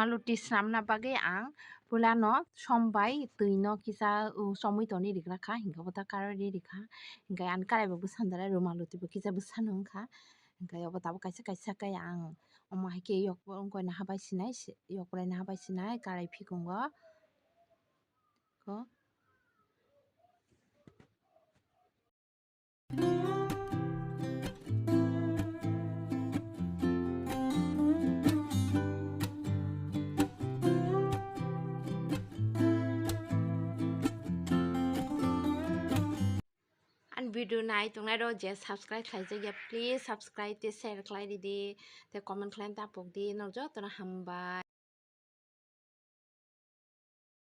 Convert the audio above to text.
Rumaloti snamna bagai ang pulano sombai tuino kisa somoi toni rikrakha hingga bota karari rikha hingga an karai babu sandara Rumaloti bo kisa bo sanungkha hingga yobo tabo kaisa kaya ang oma haike yok ongkoi na habai sinai yok na habai sinai karai phikungo ko an video nai tungnai ro je subscribe khlaijak ya please subscribe te share khlai di te comment khlaim ta pok di nokjo tona hambai.